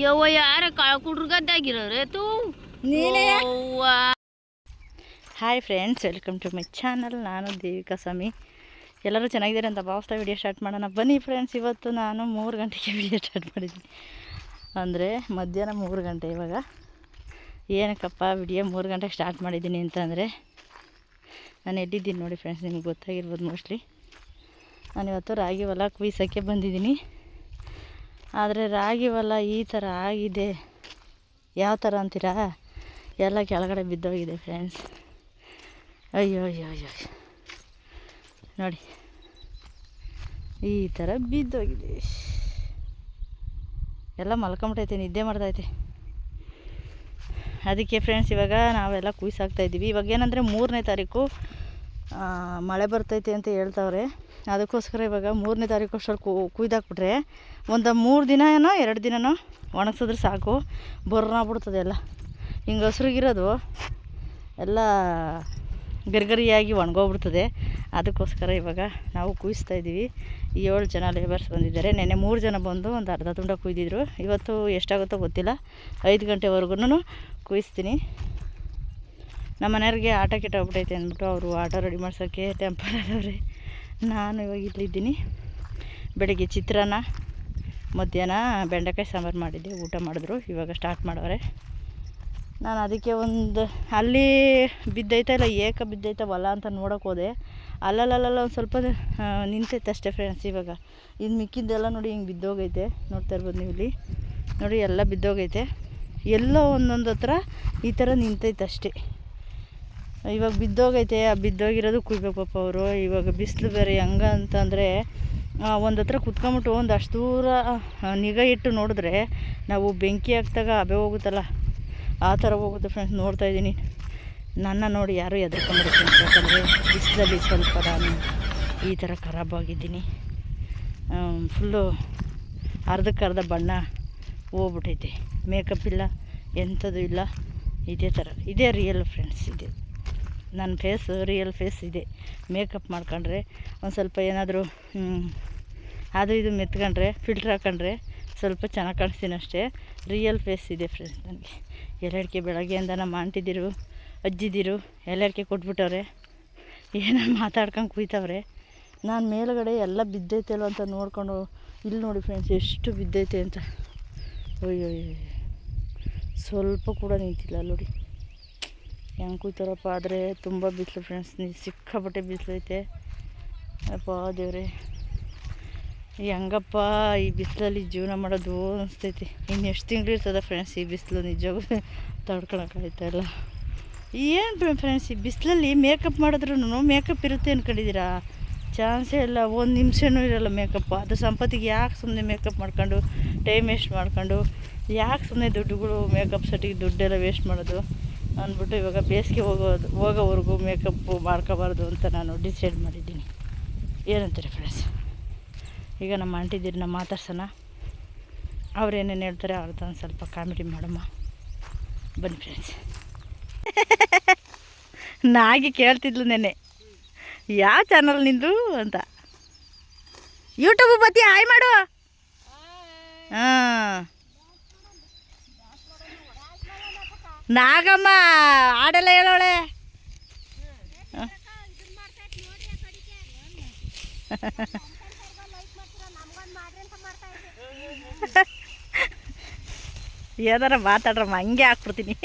ಯವ್ವ ಯಾರ ಕುಡ್ರಗದ್ದಾಗಿರೋರೆ ತೂ ನೀನೇ. Hi friends, welcome to my channel. ನಾನು ದೇವಿಕಾ ಸ್ವಾಮಿ. ಎಲ್ಲರೂ ಚೆನ್ನಾಗಿದ್ದಾರೆ ಅಂತ ಭಾವಿಸ್ತಾ ವಿಡಿಯೋ ಸ್ಟಾರ್ಟ್ ಮಾಡೋಣ ಬನ್ನಿ ಫ್ರೆಂಡ್ಸ್. ಇವತ್ತು ನಾನು 3 ಗಂಟೆಗೆ ವಿಡಿಯೋ ಸ್ಟಾರ್ಟ್ ಮಾಡಿದ್ದೀನಿ, ಅಂದರೆ ಮಧ್ಯಾಹ್ನ 3 ಗಂಟೆ. ಇವಾಗ ಏನಕ್ಕಪ್ಪ ವಿಡಿಯೋ 3 ಗಂಟೆಗೆ ಸ್ಟಾರ್ಟ್ ಮಾಡಿದ್ದೀನಿ ಅಂತಂದರೆ, ನಾನು ಎಲ್ಲಿದ್ದೀನಿ ನೋಡಿ ಫ್ರೆಂಡ್ಸ್, ನಿಮ್ಗೆ ಗೊತ್ತಾಗಿರ್ಬೋದು ಮೋಸ್ಟ್ಲಿ. ನಾನಿವತ್ತು ರಾಗಿ ಹೊಲ ಕುಯ್ಸೋಕ್ಕೆ ಬಂದಿದ್ದೀನಿ. ಆದರೆ ರಾಗಿ ಹೊಲ ಈ ಥರ ಆಗಿದೆ. ಯಾವ ಥರ ಅಂತೀರಾ? ಎಲ್ಲ ಕೆಳಗಡೆ ಬಿದ್ದೋಗಿದೆ ಫ್ರೆಂಡ್ಸ್. ಅಯ್ಯೋ ಅಯ್ಯೋ ಅಯ್ಯೋ ನೋಡಿ, ಈ ಥರ ಬಿದ್ದೋಗಿದೆ. ಎಲ್ಲ ಮಲ್ಕೊಂಬಿಟ್ಟೈತೆ, ನಿದ್ದೆ ಮಾಡ್ತೈತೆ. ಅದಕ್ಕೆ ಫ್ರೆಂಡ್ಸ್ ಇವಾಗ ನಾವೆಲ್ಲ ಕುಯ್ಸಾಕ್ತಾಯಿದ್ದೀವಿ. ಇವಾಗ ಏನಂದರೆ 3ನೇ ತಾರೀಕು ಮಳೆ ಬರ್ತೈತೆ ಅಂತ ಹೇಳ್ತವ್ರೆ. ಅದಕ್ಕೋಸ್ಕರ ಇವಾಗ 3ನೇ ತಾರೀಕು ಅಷ್ಟರಲ್ಲಿ ಕುಯ್ದಾಕ್ಬಿಟ್ರೆ ಒಂದು 3 ದಿನನೋ 2 ದಿನನೋ ಒಣಗಿಸಿದ್ರೆ ಸಾಕು, ಬರ್ನಾಗ್ಬಿಡ್ತದೆ. ಎಲ್ಲ ಹಿಂಗೆ ಹಸ್ರಿಗಿರೋದು ಎಲ್ಲ ಗರಿಗರಿಯಾಗಿ ಒಣಗೋಗ್ಬಿಡ್ತದೆ. ಅದಕ್ಕೋಸ್ಕರ ಇವಾಗ ನಾವು ಕುಯ್ಸ್ತಾಯಿದ್ದೀವಿ. 7 ಜನ ಲೇಬರ್ಸ್ ಬಂದಿದ್ದಾರೆ. ನೆನ್ನೆ 3 ಜನ ಬಂದು ಒಂದು ಅರ್ಧ ತುಂಡ ಕುಯ್ದಿದ್ರು. ಇವತ್ತು ಎಷ್ಟಾಗುತ್ತೋ ಗೊತ್ತಿಲ್ಲ, 5 ಗಂಟೆವರೆಗೂ ಕುಯ್ಸ್ತೀನಿ. ನಮ್ಮ ಮನೆಯವ್ರಿಗೆ ಆಟ ಕೆಟ್ಟೋಗ್ಬಿಟ್ಟೈತೆ ಅಂದ್ಬಿಟ್ಟು ಅವರು ಆಟೋ ರೆಡಿ ಮಾಡ್ಸೋಕ್ಕೆ ಟೆಂಪರವ್ರೆ. ನಾನು ಇವಾಗ ಇಲ್ಲಿದ್ದೀನಿ. ಬೆಳಗ್ಗೆ ಚಿತ್ರಾನ್ನ, ಮಧ್ಯಾಹ್ನ ಬೆಂಡೆಕಾಯಿ ಸಾಂಬಾರು ಮಾಡಿದ್ದೆ, ಊಟ ಮಾಡಿದ್ರು. ಇವಾಗ ಸ್ಟಾರ್ಟ್ ಮಾಡವ್ರೆ. ನಾನು ಅದಕ್ಕೆ ಒಂದು ಅಲ್ಲಿ ಬಿದ್ದೈತೆ ಇಲ್ಲ ಏಕ ಬಿದ್ದೈತೆ ಹೊಲ ಅಂತ ನೋಡೋಕೆ ಹೋದೆ. ಅಲ್ಲಲ್ಲ ಒಂದು ಸ್ವಲ್ಪ ನಿಂತೈತೆ ಅಷ್ಟೇ ಫ್ರೆಂಡ್ಸ್. ಇವಾಗ ಇದು ಮಿಕ್ಕಿದ್ದೆಲ್ಲ ನೋಡಿ ಹಿಂಗೆ ಬಿದ್ದೋಗೈತೆ, ನೋಡ್ತಾ ಇರ್ಬೋದು ನೀವು ಇಲ್ಲಿ ನೋಡಿ, ಎಲ್ಲ ಬಿದ್ದೋಗೈತೆ. ಎಲ್ಲೋ ಒಂದೊಂದು ಹತ್ರ ಈ ಥರ ನಿಂತೈತೆ ಅಷ್ಟೇ. ಇವಾಗ ಬಿದ್ದೋಗೈತೆ. ಆ ಬಿದ್ದೋಗಿರೋದು ಕುಯ್ಬೇಕು ಪಾಪ ಅವರು. ಇವಾಗ ಬಿಸಿಲು ಬೇರೆ ಹೆಂಗೆ ಅಂತಂದರೆ, ಒಂದು ಹತ್ರ ಕುತ್ಕೊಂಬಿಟ್ಟು ಒಂದು ಅಷ್ಟು ದೂರ ನಿಗಾ ಇಟ್ಟು ನೋಡಿದ್ರೆ ನಾವು ಬೆಂಕಿ ಹಾಕ್ದಾಗ ಹಬೆ ಹೋಗುತ್ತಲ್ಲ, ಆ ಥರ ಹೋಗುತ್ತೆ ಫ್ರೆಂಡ್ಸ್. ನೋಡ್ತಾಯಿದ್ದೀನಿ. ನನ್ನ ನೋಡಿ ಯಾರೂ ಹೆದರ್ಕೊಂಡ್ಬಿಡಿ ಫ್ರೆಂಡ್ಸ್, ಯಾಕಂದರೆ ಬಿಸಿಲಲ್ಲಿ ಸ್ವಲ್ಪ ನಾನು ಈ ಥರ ಖರಾಬಾಗಿದ್ದೀನಿ. ಫುಲ್ಲು ಅರ್ಧಕ್ಕರ್ಧ ಬಣ್ಣ ಹೋಗ್ಬಿಟ್ಟೈತೆ. ಮೇಕಪ್ ಇಲ್ಲ, ಎಂಥದ್ದು ಇಲ್ಲ. ಇದೇ ಥರ, ಇದೇ ರಿಯಲ್ ಫ್ರೆಂಡ್ಸ್. ಇದೆ ನನ್ನ ಫೇಸ್, ರಿಯಲ್ ಫೇಸ್ ಇದೆ. ಮೇಕಪ್ ಮಾಡ್ಕೊಂಡ್ರೆ ಒಂದು ಸ್ವಲ್ಪ ಏನಾದರೂ ಅದು ಇದು ಮೆತ್ಕೊಂಡ್ರೆ, ಫಿಲ್ಟ್ರ್ ಹಾಕೊಂಡ್ರೆ ಸ್ವಲ್ಪ ಚೆನ್ನಾಗಿ ಕಾಣಿಸ್ತೀನಿ ಅಷ್ಟೇ. ರಿಯಲ್ ಫೇಸ್ ಇದೆ ಫ್ರೆಂಡ್ಸ್ ನನಗೆ. ಎಲ್ಲಡಿಕೆ ಬೆಳಗ್ಗೆಯಿಂದ ನಮ್ಮ ಆಂಟಿದಿರು ಅಜ್ಜಿದಿರು ಎಲ್ಲಡಿಕೆ ಕೊಟ್ಬಿಟ್ಟವ್ರೆ. ಏನೋ ಮಾತಾಡ್ಕೊಂಡು ಕುಯ್ತವ್ರೆ. ನಾನು ಮೇಲುಗಡೆ ಎಲ್ಲ ಬಿದ್ದೈತೆಲ್ಲ ಅಂತ ನೋಡಿಕೊಂಡು, ಇಲ್ಲಿ ನೋಡಿ ಫ್ರೆಂಡ್ಸ್ ಎಷ್ಟು ಬಿದ್ದೈತೆ ಅಂತ. ಅಯ್ಯೋ ಸ್ವಲ್ಪ ಕೂಡ ನಿಂತಿಲ್ಲ ನೋಡಿ, ಹೆಂಗೆ ಕೂತಾರಪ್ಪ. ಆದರೆ ತುಂಬ ಬಿಸಿಲು ಫ್ರೆಂಡ್ಸ್, ಸಿಕ್ಕಾಪಟ್ಟೆ ಬಿಸಿಲು ಐತೆ. ಅಪ್ಪ ದೇವ್ರೆ, ಹೆಂಗಪ್ಪ ಈ ಬಿಸಿಲಲ್ಲಿ ಜೀವನ ಮಾಡೋದು ಅನಿಸ್ತೈತಿ. ಇನ್ನು ಎಷ್ಟು ತಿಂಗಳು ಇರ್ತದೆ ಫ್ರೆಂಡ್ಸ್ ಈ ಬಿಸಿಲು? ನಿಜವಾಗೂ ತಡ್ಕೊಳಕ್ಕಾಯ್ತಾಯಿಲ್ಲ. ಏನು ಫ್ರೆಂಡ್ಸ್ ಈ ಬಿಸಿಲಲ್ಲಿ ಮೇಕಪ್ ಮಾಡಿದ್ರೂ ಮೇಕಪ್ ಇರುತ್ತೆ ಅಂದ್ಕೊಂಡಿದ್ದೀರಾ? ಚಾನ್ಸೇ ಇಲ್ಲ, 1 ನಿಮಿಷವೂ ಇರೋಲ್ಲ ಮೇಕಪ್. ಅದು ಸಂಪತ್ತಿಗೆ ಯಾಕೆ ಸುಮ್ಮನೆ ಮೇಕಪ್ ಮಾಡ್ಕೊಂಡು ಟೈಮ್ ವೇಸ್ಟ್ ಮಾಡ್ಕೊಂಡು, ಯಾಕೆ ಸುಮ್ಮನೆ ದುಡ್ಡುಗಳು ಮೇಕಪ್ ಸೆಟ್ಟಿಗೆ ದುಡ್ಡೆಲ್ಲ ವೇಸ್ಟ್ ಮಾಡೋದು ಅಂದ್ಬಿಟ್ಟು ಇವಾಗ ಬೇಸಿಗೆ ಹೋಗೋವರೆಗೂ ಮೇಕಪ್ಪು ಮಾಡ್ಕೋಬಾರ್ದು ಅಂತ ನಾನು ಡಿಸೈಡ್ ಮಾಡಿದ್ದೀನಿ. ಏನಂತಾರೆ ಫ್ರೆಂಡ್ಸ್? ಈಗ ನಮ್ಮ ಆಂಟಿದಿರನ್ನ ಮಾತಾಡ್ಸೋಣ. ಅವ್ರು ಏನೇನು ಹೇಳ್ತಾರೆ ಅವ್ರದ್ದು ಒಂದು ಸ್ವಲ್ಪ ಕಾಮಿಡಿ ಮಾಡಮ್ಮ ಬನ್ನಿ ಫ್ರೆಂಡ್ಸ್. ನಾಗಿ ಕೇಳ್ತಿದ್ಲು ನೆನ್ನೆ, ಯಾವ ಚಾನಲ್ ನಿಂದು ಅಂತ. ಯೂಟ್ಯೂಬ್ ಬತ್ತಿ ಹಾಯ್ ಮಾಡು. ಹಾಂ, ನಾಗಮ್ಮ ಹಾಡೆಲ್ಲ ಹೇಳೋಳೆ. ಏನಾರ ಮಾತಾಡ್ರಮ್ಮ, ಹಂಗೆ ಹಾಕ್ಬಿಡ್ತೀನಿ.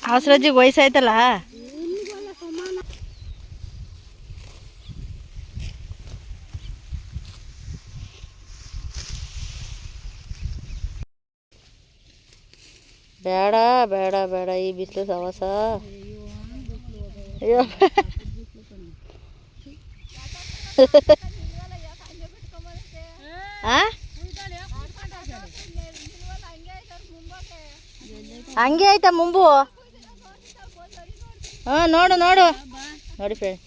ಅವಸರಜ್ಜಿಗೆ ವಯಸ್ಸಾಯ್ತಲ್ಲ. ಬೇಡ ಬೇಡ ಬೇಡ ಈ ಬಿಸಿಲು ಸವಾಸ. ಅಯ್ಯೋ ಹಂಗೆ ಆಯ್ತಾ ಮುಂಬು? ಹಾಂ ನೋಡು ನೋಡು ನೋಡಿ ಫ್ರೆಂಡ್,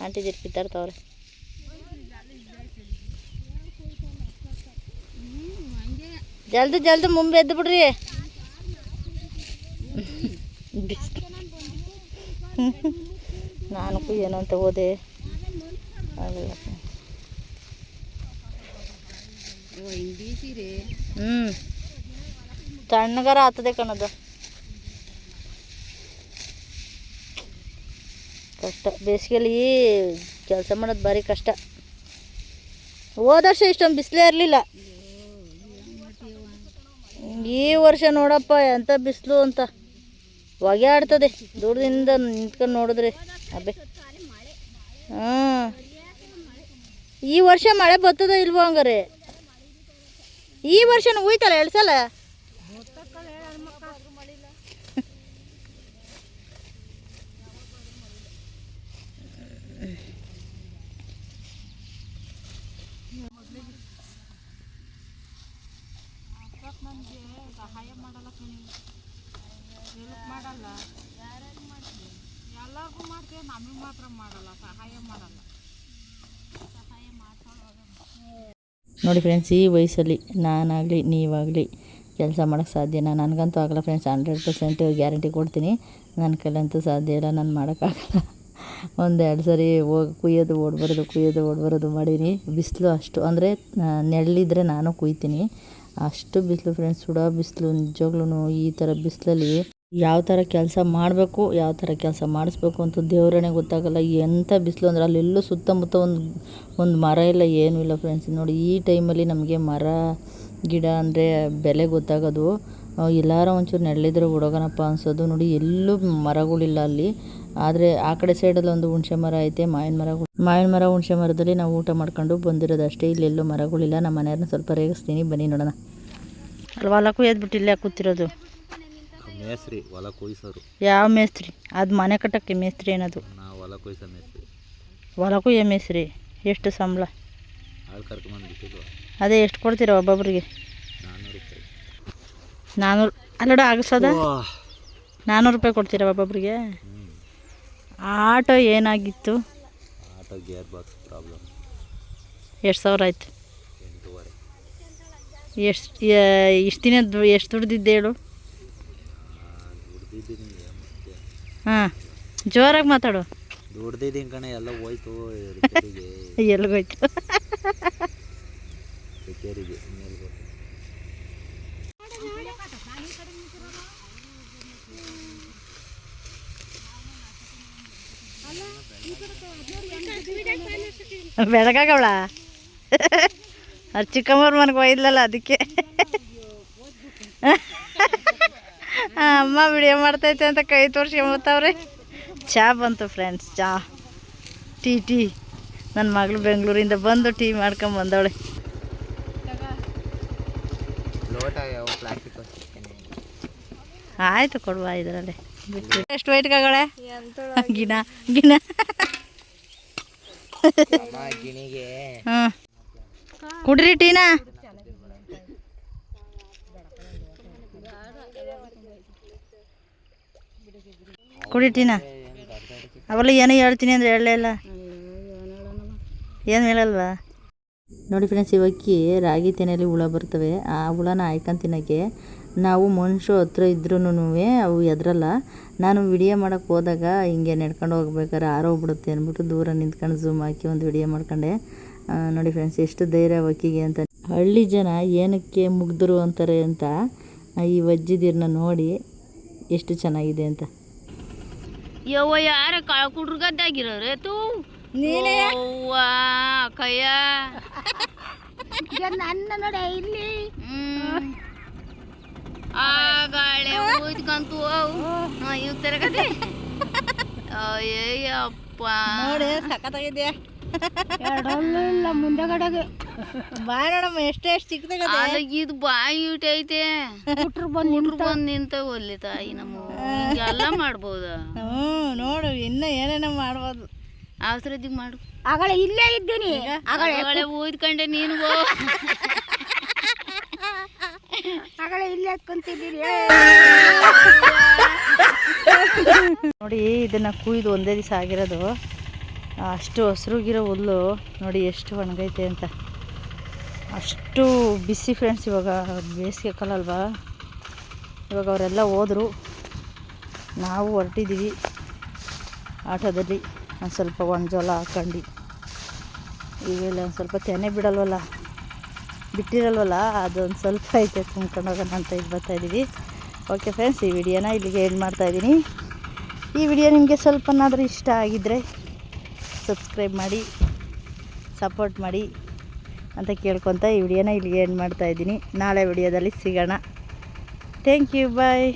ಆಂಟಿ ಜೊತೆ ಕಿತ್ತಾಡ್ತಾವ್ರೆ. ಜಲ್ದಿ ಜಲ್ದಿ ಮುಂಬೆ ಎದ್ದು ಬಿಡ್ರಿ. ನಾನು ಏನೋ ಅಂತ ಹೋದೆ ಆಗಲ್ಲ. ತಣ್ಣಗಾರ ಆಗ್ತದೆ ಕಣದು. ಕಷ್ಟ ಬೇಸಿಗೆಯಲ್ಲಿ ಕೆಲಸ ಮಾಡೋದು ಭಾರಿ ಕಷ್ಟ. ಹೋದ ವರ್ಷ ಇಷ್ಟೊಂದು ಬಿಸಿಲೇ ಇರಲಿಲ್ಲ. ಈ ವರ್ಷ ನೋಡಪ್ಪ ಎಂಥ ಬಿಸಿಲು ಅಂತ ಹೊಗೆ ಆಡ್ತದೆ ದೂರದಿಂದ ನಿಂತ್ಕೊಂಡು ನೋಡಿದ್ರೆ. ಅಬ್ಬೆ ಹಾಂ, ಈ ವರ್ಷ ಮಳೆ ಬರ್ತದ ಇಲ್ವೋ ಹಂಗಾರೆ? ಈ ವರ್ಷನೂ ಹೋಯ್ತಲ್ಲ 2 ಸಲ. ಸಹಾಯ ಮಾಡಲ್ಲ ಕಣಿ, ಹೆಲ್ಪ್ ಮಾಡಲ್ಲ. ಎಲ್ಲರಿಗೂ ಮಾಡ್ತೀವಿ, ನಮಗೆ ಮಾತ್ರ ಮಾಡಲ್ಲ, ಸಹಾಯ ಮಾಡಲ್ಲ. ಸಹಾಯ ನೋಡಿ ಫ್ರೆಂಡ್ಸ್, ಈ ವಯಸ್ಸಲ್ಲಿ ನಾನಾಗಲಿ ನೀವಾಗಲಿ ಕೆಲಸ ಮಾಡೋಕ್ಕೆ ಸಾಧ್ಯನಾ? ನನಗಂತೂ ಆಗಲ್ಲ ಫ್ರೆಂಡ್ಸ್. 100% ಗ್ಯಾರಂಟಿ ಕೊಡ್ತೀನಿ. ನನ್ನ ಕೈಲಂತೂ ಸಾಧ್ಯ ಇಲ್ಲ, ನಾನು ಮಾಡೋಕ್ಕಾಗಲ್ಲ. 1-2 ಸರಿ ಹೋಗಿ ಕುಯ್ಯೋದು ಓಡ್ಬರೋದು ಮಾಡೀನಿ. ಬಿಸಿಲು ಅಷ್ಟು ಅಂದರೆ ನೆರಳಿದ್ರೆ ನಾನು ಕುಯ್ತೀನಿ. ಅಷ್ಟು ಬಿಸಿಲು ಫ್ರೆಂಡ್ಸ್, ಸುಡೋ ಬಿಸಿಲು. ನಿಜವಾಗ್ಲೂ ಈ ಥರ ಬಿಸಿಲಲ್ಲಿ ಯಾವ ಥರ ಕೆಲಸ ಮಾಡಬೇಕು, ಯಾವ ಥರ ಕೆಲಸ ಮಾಡಿಸ್ಬೇಕು ಅಂತ ದೇವರೇ ಗೊತ್ತಾಗಲ್ಲ. ಎಂಥ ಬಿಸಿಲು ಅಂದರೆ ಅಲ್ಲೆಲ್ಲೂ ಸುತ್ತಮುತ್ತ ಒಂದು ಮರ ಇಲ್ಲ, ಏನೂ ಇಲ್ಲ ಫ್ರೆಂಡ್ಸ್. ನೋಡಿ, ಈ ಟೈಮಲ್ಲಿ ನಮಗೆ ಮರ ಗಿಡ ಅಂದರೆ ಬೆಲೆ ಗೊತ್ತಾಗೋದು. ಎಲ್ಲಾರ ಒಂಚೂರು ನೆರಳಿದ್ರೆ ಹುಡುಗನಪ್ಪ ಅನ್ಸೋದು. ನೋಡಿ, ಎಲ್ಲೂ ಮರಗಳಿಲ್ಲ ಅಲ್ಲಿ. ಆದರೆ ಆ ಕಡೆ ಸೈಡಲ್ಲಿ ಒಂದು ಹುಣಸೆ ಮರ ಐತೆ, ಮಾವಿನ ಮರ ಹುಣಸೆ ಮರದಲ್ಲಿ ನಾವು ಊಟ ಮಾಡ್ಕೊಂಡು ಬಂದಿರೋದು ಅಷ್ಟೇ. ಇಲ್ಲೆಲ್ಲೂ ಮರಗಳಿಲ್ಲ. ನಮ್ಮ ಮನೆಯವ್ರನ್ನ ಸ್ವಲ್ಪ ರೇಗಿಸ್ತೀನಿ, ಬನ್ನಿ ನೋಡೋಣ. ಅಲ್ಲಿ ಹೊಲ ಕುಯ್ಯದ್ಬಿಟ್ಟು ಇಲ್ಲೇ ಕೂತಿರೋದು ಮೇಸ್ತ್ರಿ, ಹೊಲ ಕೊಯ್ಸೋರು. ಯಾವ ಮೇಸ್ತ್ರಿ? ಅದು ಮನೆ ಕಟ್ಟಕ್ಕೆ ಮೇಸ್ತ್ರಿ ಏನದು? ನಾವು ಹೊಲ ಕೊಯ್ಸೋ ಮೇಸ್ತ್ರಿ. ಹೊಲ ಕುಯ್ಯೋ ಮೇಸ್ತ್ರಿ. ಎಷ್ಟು ಸಂಬಳ? ಆಳು ಕರ್ಕೊಂಬಂದು ಬಿಟ್ಟಿದ್ವು. ಅದೇ ಎಷ್ಟು ಕೊಡ್ತೀರಾ ಒಬ್ಬೊಬ್ರಿಗೆ? 400 ರೂಪಾಯಿ. 400 ಅಲ್ಲೋಡ ಆಗಿಸೋದ? 400 ರೂಪಾಯಿ ಕೊಡ್ತೀರಾ ಒಬ್ಬೊಬ್ರಿಗೆ? ಆಟೋ ಏನಾಗಿತ್ತು? Auto gear box problem. ಎಷ್ಟು ಸಾವಿರ ಆಯ್ತು? 8,500. ಇಷ್ಟು ದಿನ ಎಷ್ಟು ದುಡ್ದಿದ್ದೆ ಹೇಳು? ಹಾಂ, ಜೋರಾಗಿ ಮಾತಾಡು. ದುಡ್ದಿದ್ದೀನಿ ಕಣೆ, ಎಲ್ಲ ಹೋಯ್ತು ಎಲ್ಲಿಗೋಯ್ತು? ರಿಪೇರಿಗೆ. ಬೆಳಗಾಗವಳ ಅದು ಚಿಕ್ಕಮ್ಮವ್ರ ಮನೆಗೆ ಒಯ್ದಲ್ಲ, ಅದಕ್ಕೆ ಅಮ್ಮ ವಿಡಿಯೋ ಮಾಡ್ತೈತೆ ಅಂತ ಕೈ ತೋರಿಸ್ಕೊಂಬತ್ತವ್ರೆ. ಚಹಾ ಬಂತು ಫ್ರೆಂಡ್ಸ್, ಚಹಾ ಟೀ. ನನ್ನ ಮಗಳು ಬೆಂಗಳೂರಿಂದ ಬಂದು ಟೀ ಮಾಡ್ಕೊಂಡು ಬಂದವಳೆ. ಆಯಿತು, ಕೊಡುವ ಇದರಲ್ಲಿ. ಎಷ್ಟು ವೈಟ್ಗಾಗಳೆ ಗಿನ ಹಾಂ, ಕುಡ್ರಿ ಟೀನಾ. ಕುಡಿ ಟೀನಾ. ಅವೆಲ್ಲ ಏನೋ ಹೇಳ್ತೀನಿ ಅಂದರೆ ಹೇಳಲೇ ಇಲ್ಲ. ಏನು ಹೇಳಲ್ವಾ? ನೋಡಿ ಫ್ರೆಂಡ್ಸ್, ಇವಕ್ಕಿ ರಾಗಿ ತೆನೆಯಲ್ಲಿ ಹುಳ ಬರ್ತವೆ. ಆ ಹುಳನ ಆಯ್ಕೊಂಡು ತಿನ್ನೋಕ್ಕೆ ನಾವು ಮನುಷ್ಯರು ಹತ್ರ ಇದ್ರೂ ಅವು ಎದ್ರಲ್ಲ. ನಾನು ವಿಡಿಯೋ ಮಾಡೋಕ್ಕೆ ಹೋದಾಗ ಹಿಂಗೆ ನಡ್ಕೊಂಡು ಹೋಗ್ಬೇಕಾದ್ರೆ ಆರೋಗ್ಬಿಡುತ್ತೆ ಅಂದ್ಬಿಟ್ಟು ದೂರ ನಿಂತ್ಕೊಂಡು ಝೂಮ್ ಹಾಕಿ ಒಂದು ವಿಡಿಯೋ ಮಾಡ್ಕೊಂಡೆ. ನೋಡಿ ಫ್ರೆಂಡ್ಸ್, ಎಷ್ಟು ಧೈರ್ಯ ಅವಕ್ಕಿಗೆ ಅಂತ. ಹಳ್ಳಿ ಜನ ಏನಕ್ಕೆ ಮುಗ್ಧರು ಅಂತಾರೆ ಅಂತ ಈ ವಜ್ಜಿದಿರನ್ನ ನೋಡಿ ಎಷ್ಟು ಚೆನ್ನಾಗಿದೆ ಅಂತ. ಯವ್ವ, ಯಾರ ಕುಡ್ರಗದ್ದಾಗಿರೋರೆ ತೂ ನೀನೇ ಕಯ್ಯ ನನ್ನ ನೋಡ ಇಲ್ಲಿ ಆಗಾಳೆ ಹೋಯ್ತ್ಕಂತು ಇವ್ ತಿರಗದೆ. ಅಯ್ಯಪ್ಪ ನೋಡಿ, ಸಖತ್ತಾಗಿದೆ. ಇಲ್ಲ ಮುಂದಗಡೆಗೆ ಬಾಳಮ್ಮ ಎಷ್ಟು ಚಿಕ್ಕದಾಗದೆ. ಇದು ಬಾಯಿ ಇಟ್ಟೈತೆ. ಹುಟ್ರು ಬಂದು ನಿಂತ ಒಲ್ಲಿ ತಾಯಿ ನಮ್ಮ ಹಿಂಗೆಲ್ಲ ಮಾಡ್ಬೋದ? ನೋಡು, ಇನ್ನ ಏನೇನೋ ಮಾಡ್ಬೋದು. ಅವಸರದಿಗ್ ಮಾಡು. ಆಗಳೇ ಇಲ್ಲೇ ಇದ್ದೀನಿ. ಆಗಳೇ ಓದ್ಕೊಂಡೆ ನೀನು. ಆಗಳೇ ಇಲ್ಲೇ ಹತ್ಕೊಂತಿದ್ದೀನಿ. ನೋಡಿ, ಇದನ್ನ ಕುಯ್ದು ಒಂದೇ ದಿವಸ ಆಗಿರೋದು. ಅಷ್ಟು ಹಸ್ರುಗಿರೋ ಹುಲ್ಲು ನೋಡಿ ಎಷ್ಟು ಒಣಗೈತೆ ಅಂತ. ಅಷ್ಟು ಬಿಸಿ ಫ್ರೆಂಡ್ಸ್. ಇವಾಗ ಬೇಸಿಗೆ ಕಾಲ ಅಲ್ವಾ, ಇವಾಗ ಅವರೆಲ್ಲ ಹೋದರು, ನಾವು ಹೊರಟಿದ್ದೀವಿ ಆಟೋದಲ್ಲಿ. ಒಂದು ಸ್ವಲ್ಪ ಒಣಜೋಳ ಹಾಕ್ಕೊಂಡು ಈಗೆಲ್ಲ ಒಂದು ಸ್ವಲ್ಪ ತೆನೆ ಬಿಟ್ಟಿರಲ್ವಲ್ಲ, ಅದೊಂದು ಸ್ವಲ್ಪ ಐತೆ ತುಂಬ್ಕೊಂಡು ಹೋಗೋಣ ಅಂತ ಇದು ಬರ್ತಾಯಿದ್ದೀವಿ. ಓಕೆ ಫ್ರೆಂಡ್ಸ್, ಈ ವಿಡಿಯೋನ ಇಲ್ಲಿಗೆ ಎಂಡ್ ಮಾಡ್ತಾಯಿದ್ದೀನಿ. ಈ ವಿಡಿಯೋ ನಿಮಗೆ ಸ್ವಲ್ಪನಾದರೂ ಇಷ್ಟ ಆಗಿದ್ದರೆ ಸಬ್ಸ್ಕ್ರೈಬ್ ಮಾಡಿ, ಸಪೋರ್ಟ್ ಮಾಡಿ ಅಂತ ಕೇಳ್ಕೊತ ಈ ವಿಡಿಯೋನ ಇಲ್ಲಿಗೆ ಎಂಡ್ ಮಾಡ್ತಾಯಿದ್ದೀನಿ. ನಾಳೆ ವಿಡಿಯೋದಲ್ಲಿ ಸಿಗೋಣ. Thank you, bye.